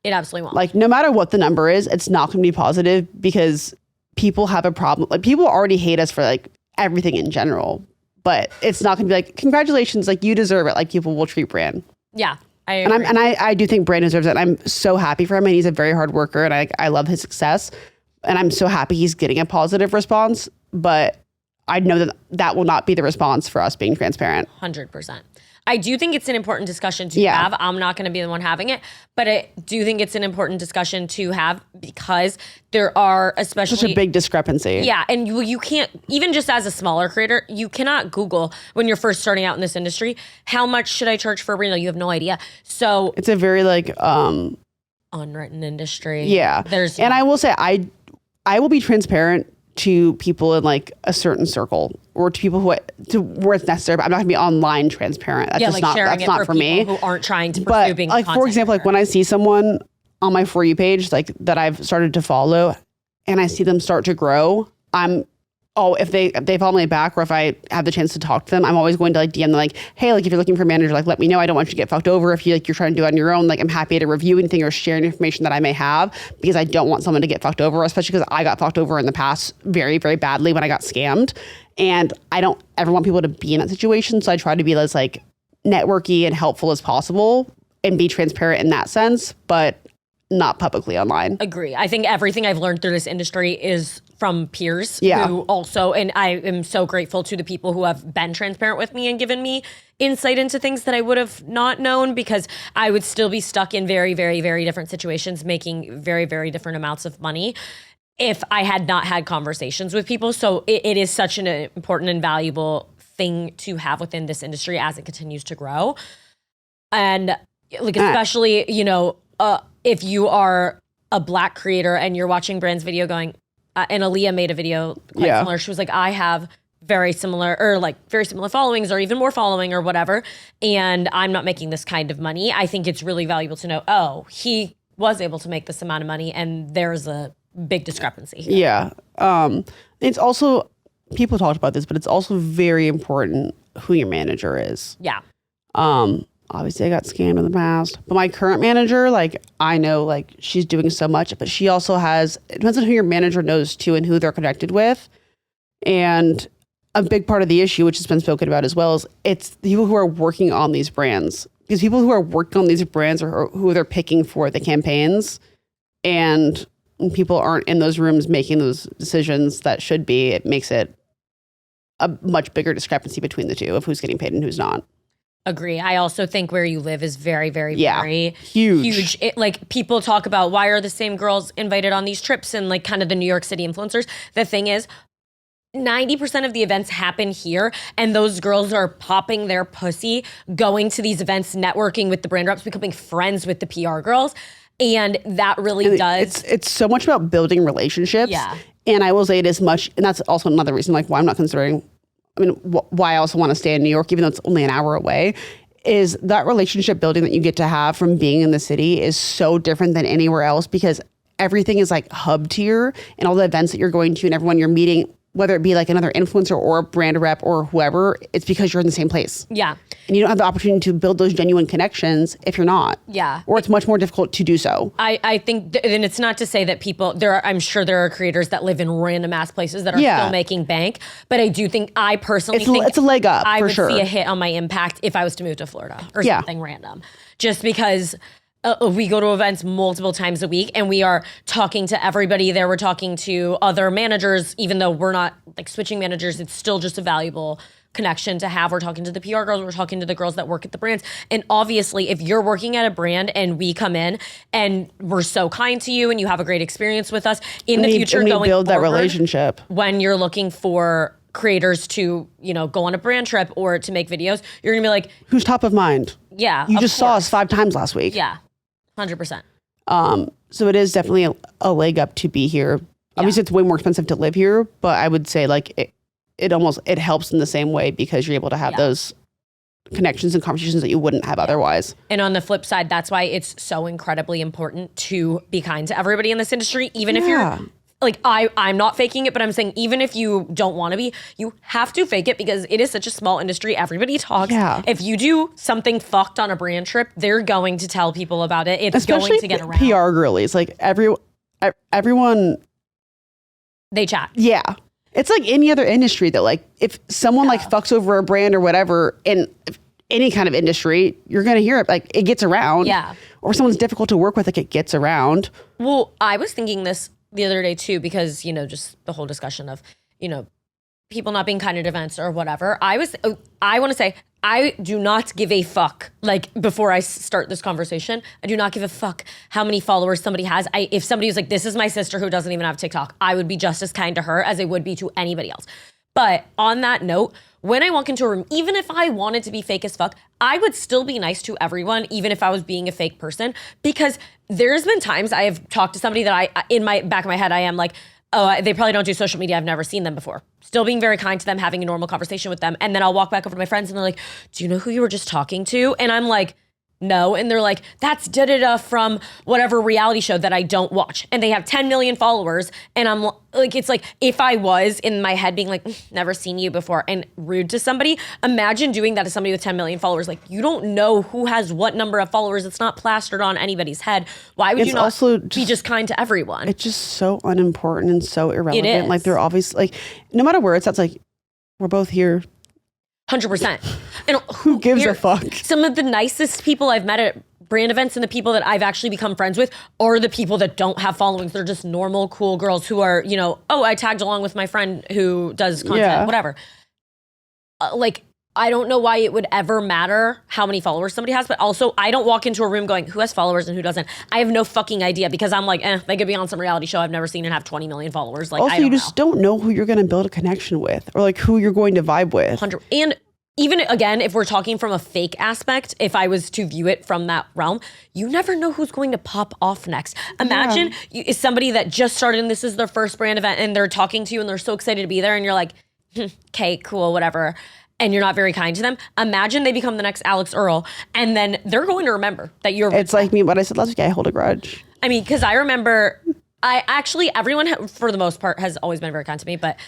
it absolutely won't. Like, no matter what the number is, it's not going to be positive because people have a problem. Like, people already hate us for, like, everything in general. But it's not going to be like, congratulations, like, you deserve it. Like, people will treat Bran. Yeah. I do think Bran deserves it. And I'm so happy for him. And he's a very hard worker. And I love his success. And I'm so happy he's getting a positive response. But I know that will not be the response for us being transparent. 100%. I do think it's an important discussion to have. I'm not going to be the one having it, but I do think it's an important discussion to have because there are especially such a big discrepancy. Yeah, and you can't, even just as a smaller creator, you cannot Google when you're first starting out in this industry, how much should I charge for a reel? You have no idea. So it's a very like unwritten industry. Yeah. And I will say I will be transparent to people in like a certain circle or to people where it's necessary, but I'm not gonna be online transparent. That's just not for me. Who aren't trying to pursue being like, for example, like when I see someone on my For You page, like that I've started to follow and I see them start to grow, if they follow me back or if I have the chance to talk to them, I'm always going to like DM them like, hey, like if you're looking for a manager, like let me know. I don't want you to get fucked over. If you're trying to do it on your own, like I'm happy to review anything or share any information that I may have because I don't want someone to get fucked over, especially because I got fucked over in the past very, very badly when I got scammed. And I don't ever want people to be in that situation. So I try to be as like networky and helpful as possible and be transparent in that sense, but not publicly online. Agree. I think everything I've learned through this industry is from peers who also, and I am so grateful to the people who have been transparent with me and given me insight into things that I would have not known because I would still be stuck in very, very, very different situations, making very, very different amounts of money if I had not had conversations with people. So it is such an important and valuable thing to have within this industry as it continues to grow. And like, especially, if you are a Black creator and you're watching Bran's video going, and Aaliyah made a video quite similar. She was like, I have very similar followings or even more following or whatever, and I'm not making this kind of money. I think it's really valuable to know, oh, he was able to make this amount of money and there's a big discrepancy here. Yeah. It's also, people talked about this, but it's also very important who your manager is. Yeah. obviously I got scammed in the past, but my current manager, like I know like she's doing so much, but she also has, it depends on who your manager knows too and who they're connected with. And a big part of the issue, which has been spoken about as well, is it's the people who are working on these brands. Because people who are working on these brands are who they're picking for the campaigns. And when people aren't in those rooms making those decisions that should be, it makes it a much bigger discrepancy between the two of who's getting paid and who's not. Agree. I also think where you live is very, very, very huge. It, like people talk about why are the same girls invited on these trips and like kind of the New York City influencers. The thing is, 90% of the events happen here, and those girls are popping their pussy, going to these events, networking with the brand reps, becoming friends with the PR girls. And that really does. It's so much about building relationships. Yeah. And I will say it as much, and that's also another reason like why I'm not considering, I mean, why I also want to stay in New York, even though it's only an hour away, is that relationship building that you get to have from being in the city is so different than anywhere else because everything is like hubbed here and all the events that you're going to and everyone you're meeting, whether it be like another influencer or a brand rep or whoever, it's because you're in the same place. Yeah. And you don't have the opportunity to build those genuine connections if you're not. Yeah. Or it's much more difficult to do so. I think, and it's not to say that people, I'm sure there are creators that live in random ass places that are still making bank, but I do think, I personally think it's a leg up I for would sure. see a hit on my impact if I was to move to Florida or something random. Just because we go to events multiple times a week and we are talking to everybody there. We're talking to other managers, even though we're not like switching managers, it's still just a valuable connection to have. We're talking to the PR girls, we're talking to the girls that work at the brands. And obviously if you're working at a brand and we come in and we're so kind to you and you have a great experience with us in the future, going build that forward, relationship. when you're looking for creators to, go on a brand trip or to make videos, you're gonna be like, who's top of mind? Yeah. You just saw us 5 times last week. Yeah. 100%. So it is definitely a leg up to be here. Obviously it's way more expensive to live here, but I would say like it helps in the same way because you're able to have those connections and conversations that you wouldn't have otherwise. And on the flip side, that's why it's so incredibly important to be kind to everybody in this industry, even if you're like, I'm not faking it, but I'm saying even if you don't want to be, you have to fake it because it is such a small industry. Everybody talks. Yeah. If you do something fucked on a brand trip, they're going to tell people about it. It's especially going to get around. PR girlies, like everyone. They chat. Yeah. It's like any other industry though. Like if someone like fucks over a brand or whatever in any kind of industry, you're going to hear it. Like it gets around. Yeah. Or someone's difficult to work with, like it gets around. Well, I was thinking this the other day too, because, just the whole discussion of, people not being kind at events or whatever. I want to say, I do not give a fuck. Like before I start this conversation, I do not give a fuck how many followers somebody has. If somebody was like, this is my sister who doesn't even have TikTok, I would be just as kind to her as I would be to anybody else. But on that note, when I walk into a room, even if I wanted to be fake as fuck, I would still be nice to everyone, even if I was being a fake person, because there's been times I have talked to somebody that in my back of my head, I am like, oh, they probably don't do social media. I've never seen them before. Still being very kind to them, having a normal conversation with them. And then I'll walk back over to my friends and they're like, do you know who you were just talking to? And I'm like, no. And they're like, that's da-da-da from whatever reality show that I don't watch. And they have 10 million followers. And I'm like, it's like, if I was in my head being like, never seen you before and rude to somebody, imagine doing that to somebody with 10 million followers. Like, you don't know who has what number of followers. It's not plastered on anybody's head. Why would you not be just kind to everyone? It's just so unimportant and so irrelevant. It is. Like they're obviously like, no matter where it's at, it's like, we're both here. 100%. And who gives a fuck? Some of the nicest people I've met at brand events and the people that I've actually become friends with are the people that don't have followings. They're just normal, cool girls who are, I tagged along with my friend who does content, whatever. I don't know why it would ever matter how many followers somebody has, but also I don't walk into a room going, who has followers and who doesn't? I have no fucking idea because I'm like, they could be on some reality show I've never seen and have 20 million followers. Like, also, I don't you just don't know who you're going to build a connection with or like who you're going to vibe with. 100. And even again, if we're talking from a fake aspect, if I was to view it from that realm, you never know who's going to pop off next. Imagine is somebody that just started and this is their first brand event and they're talking to you and they're so excited to be there and you're like, okay, cool, whatever. And you're not very kind to them. Imagine they become the next Alex Earl and then they're going to remember that you're. It's like me, what I said last week, I hold a grudge. I mean, because I remember, everyone for the most part has always been very kind to me, but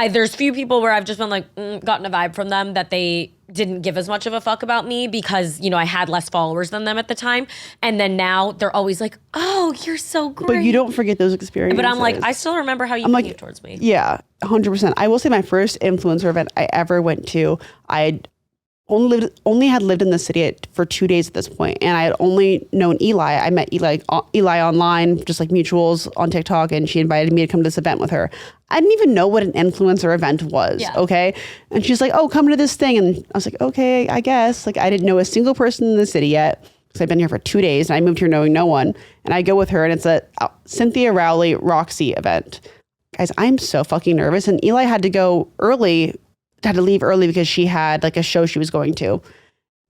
there's few people where I've just been like, gotten a vibe from them that they didn't give as much of a fuck about me because, I had less followers than them at the time. And then now they're always like, oh, you're so great. But you don't forget those experiences. But I'm like, I still remember how you behaved towards me. Yeah, 100%. I will say my first influencer event I ever went to, I had only had lived in the city for 2 days at this point, and I had only known Eli. I met Eli online, just like mutuals on TikTok, and she invited me to come to this event with her. I didn't even know what an influencer event was, okay? And she's like, oh, come to this thing. And I was like, okay, I guess. Like, I didn't know a single person in the city yet, because I've been here for 2 days, and I moved here knowing no one. And I go with her, and it's a Cynthia Rowley Roxy event. Guys, I'm so fucking nervous. And Eli had to go early, had to leave early because she had like a show she was going to.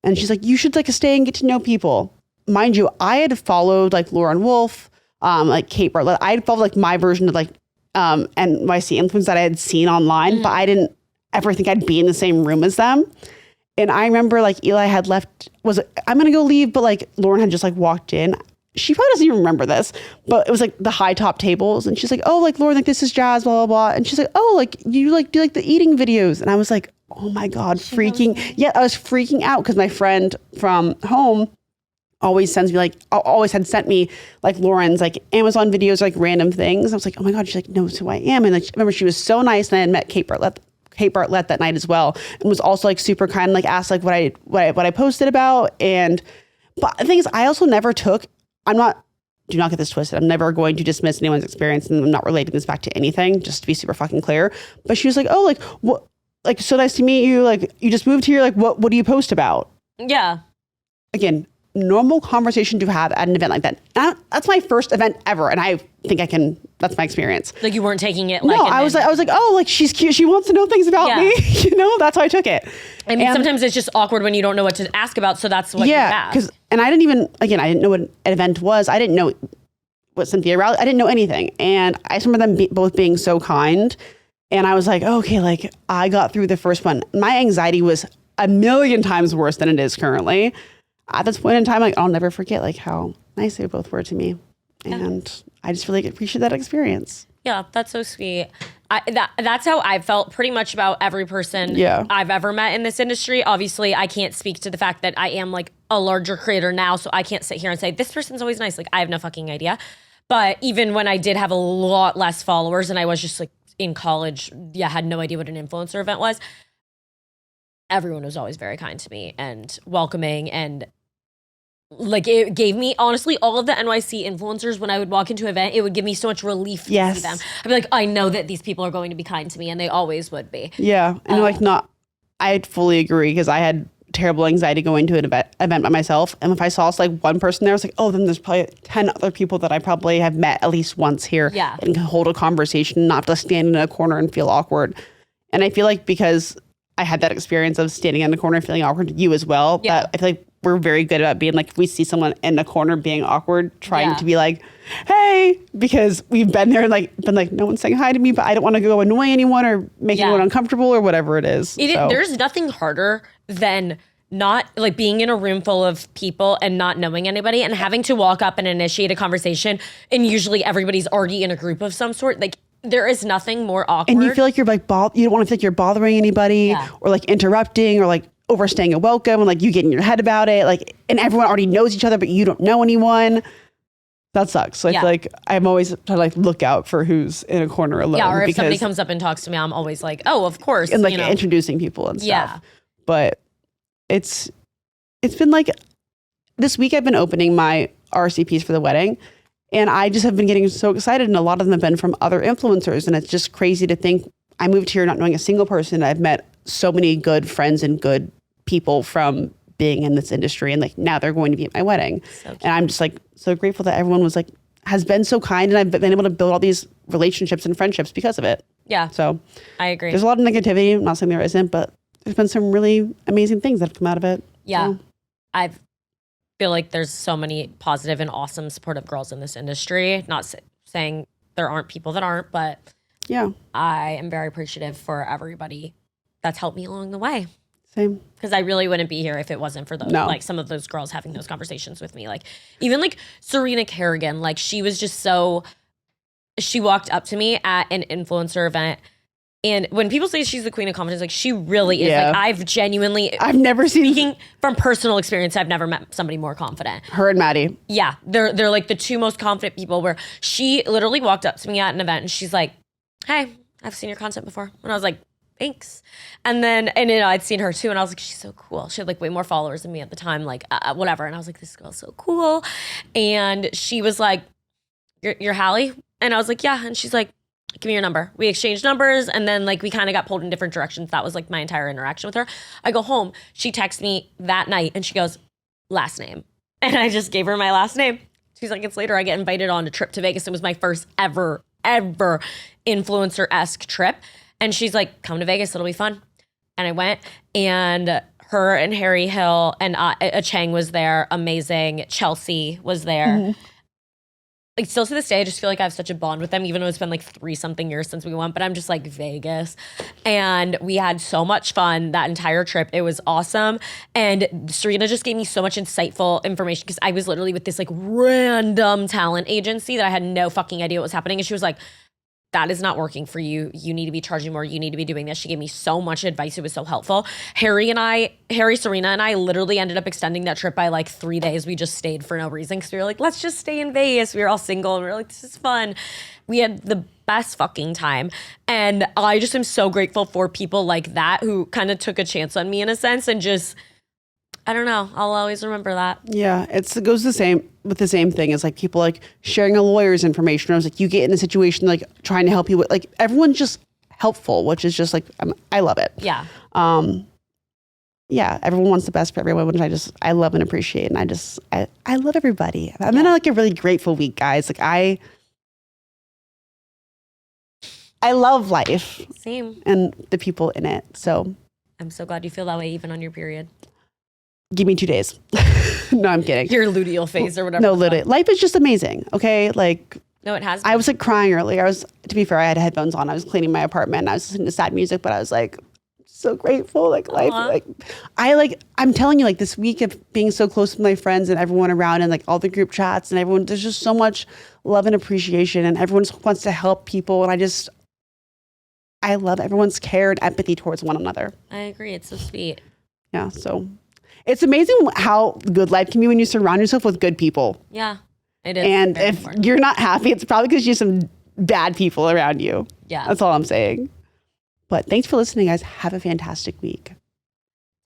And she's like, you should like stay and get to know people. Mind you, I had followed like Lauren Wolf, like Kate Bartlett. I had followed like my version of like NYC influence that I had seen online, but I didn't ever think I'd be in the same room as them. And I remember like Eli had left, I'm going to go leave, but like Lauren had just like walked in. She probably doesn't even remember this, but it was like the high top tables. And she's like, oh, like Lauren, like this is Jazz, blah, blah, blah. And she's like, oh, like you like do like the eating videos. And I was like, oh my God, freaking. Yeah, I was freaking out because my friend from home always sends me like, always had sent me like Lauren's like Amazon videos, like random things. I was like, oh my God, she like knows who I am. And like, I remember she was so nice. And I had met Kate Bartlett that night as well. And was also like super kind, like asked like what I posted about. But the thing is, I also never took, do not get this twisted. I'm never going to dismiss anyone's experience, and I'm not relating this back to anything, just to be super fucking clear. But she was like, oh, like, what, like, so nice to meet you. Like, you just moved here. Like, what do you post about? Yeah. Again, normal conversation to have at an event like that. That's my first event ever. And I think that's my experience. Like you weren't taking it like. No, I was like, oh, like she's cute. She wants to know things about me. That's how I took it. I mean, sometimes it's just awkward when you don't know what to ask about. So that's what you ask. And I didn't know what an event was. I didn't know what Cynthia Rowley, I didn't know anything. And I just remember them both being so kind. And I was like, oh, okay, like I got through the first one. My anxiety was a million times worse than it is currently. At this point in time, like I'll never forget like how nice they both were to me. And I just really appreciate that experience. Yeah, that's so sweet. That's how I felt pretty much about every person I've ever met in this industry. Obviously, I can't speak to the fact that I am like a larger creator now, so I can't sit here and say, this person's always nice. Like, I have no fucking idea. But even when I did have a lot less followers and I was just like in college, had no idea what an influencer event was, everyone was always very kind to me and welcoming, and like it gave me, honestly, all of the NYC influencers, when I would walk into an event, it would give me so much relief to see them. I'd be like, I know that these people are going to be kind to me, and they always would be. Yeah, and I fully agree, because I had terrible anxiety going to an event by myself, and if I saw like one person there, I was like, oh, then there's probably 10 other people that I probably have met at least once here, and can hold a conversation, not just stand in a corner and feel awkward. And I feel like because I had that experience of standing in the corner and feeling awkward, you as well, that I feel like we're very good about being like, if we see someone in the corner being awkward, trying to be like, hey, because we've been there and like been like, no one's saying hi to me, but I don't want to go annoy anyone or make anyone uncomfortable or whatever it is. There's nothing harder than not like being in a room full of people and not knowing anybody and having to walk up and initiate a conversation, and usually everybody's already in a group of some sort. Like, there is nothing more awkward. And you feel like you're like, you don't want to feel like you're bothering anybody or like interrupting or like overstaying a welcome, and like you get in your head about it, like, and everyone already knows each other, but you don't know anyone. That sucks. So I feel like I'm always trying to like look out for who's in a corner alone. Yeah, or if somebody comes up and talks to me, I'm always like, oh, of course. And like introducing people and stuff. Yeah. But it's been like, this week I've been opening my RCPs for the wedding, and I just have been getting so excited, and a lot of them have been from other influencers, and it's just crazy to think I moved here not knowing a single person. I've met so many good friends and good people from being in this industry, and like now they're going to be at my wedding. So and I'm just like so grateful that everyone was like, has been so kind, and I've been able to build all these relationships and friendships because of it. Yeah. So I agree. There's a lot of negativity. I'm not saying there isn't, but there's been some really amazing things that have come out of it. Yeah. So. I feel like there's so many positive and awesome supportive girls in this industry. Not saying there aren't people that aren't, but I am very appreciative for everybody that's helped me along the way. Same. Because I really wouldn't be here if it wasn't for those, like some of those girls having those conversations with me. Like even like Serena Kerrigan, like she was just so, she walked up to me at an influencer event And when people say she's the queen of confidence, like she really is. Yeah. Like I've never seen speaking from personal experience, I've never met somebody more confident. her and Maddie. Yeah, they're like the two most confident people. Where she literally walked up to me at an event and she's like, "Hey, I've seen your content before," and I was like, "Thanks." And then I'd seen her too, and I was like, "She's so cool." She had like way more followers than me at the time, like whatever. And I was like, "This girl's so cool," and she was like, "You're Hallie," and I was like, "Yeah," and she's like, "Give me your number." We exchanged numbers, and then like we kind of got pulled in different directions. That was like my entire interaction with her. I go home. She texts me that night, and she goes, "Last name," and I just gave her my last name. 2 seconds later, I get invited on a trip to Vegas. It was my first ever influencer-esque trip, and she's like, "Come to Vegas. It'll be fun." And I went, and her and Harry Hill and Chang was there. Amazing. Chelsea was there. Mm-hmm. Like still to this day, I just feel like I have such a bond with them, even though it's been like 3-something years since we went, but I'm just like Vegas. And we had so much fun that entire trip. It was awesome. And Serena just gave me so much insightful information because I was literally with this like random talent agency that I had no fucking idea what was happening. And she was like, "That is not working for you. You need to be charging more. You need to be doing this." She gave me so much advice. It was so helpful. Harry, Serena, and I literally ended up extending that trip by like 3 days. We just stayed for no reason because we were like, let's just stay in Vegas. We were all single and we were like, this is fun. We had the best fucking time. And I just am so grateful for people like that who kind of took a chance on me in a sense and just, I don't know. I'll always remember that. Yeah, it goes the same with the same thing as like people like sharing a lawyer's information. I was like, you get in a situation like trying to help you with like everyone's just helpful, which is just like I love it. Yeah. Yeah, everyone wants the best for everyone, which I love and appreciate, and I love everybody. I'm in like a really grateful week, guys. Like I love life. Same. And the people in it. So I'm so glad you feel that way even on your period. Give me 2 days. No, I'm kidding. Your luteal phase or whatever. No, literally. Life is just amazing. Okay. Like, no, it has been. I was like crying earlier. To be fair, I had headphones on. I was cleaning my apartment and I was listening to sad music, but I was like, so grateful. Like life, I'm telling you, like this week of being so close with my friends and everyone around and like all the group chats and everyone, there's just so much love and appreciation and everyone wants to help people. And I love everyone's care and empathy towards one another. I agree. It's so sweet. Yeah. So it's amazing how good life can be when you surround yourself with good people. Yeah, it is. And if you're not happy, it's probably because you have some bad people around you. Yeah. That's all I'm saying. But thanks for listening, guys. Have a fantastic week.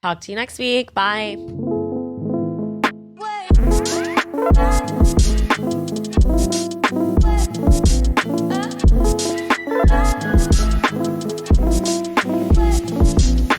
Talk to you next week. Bye.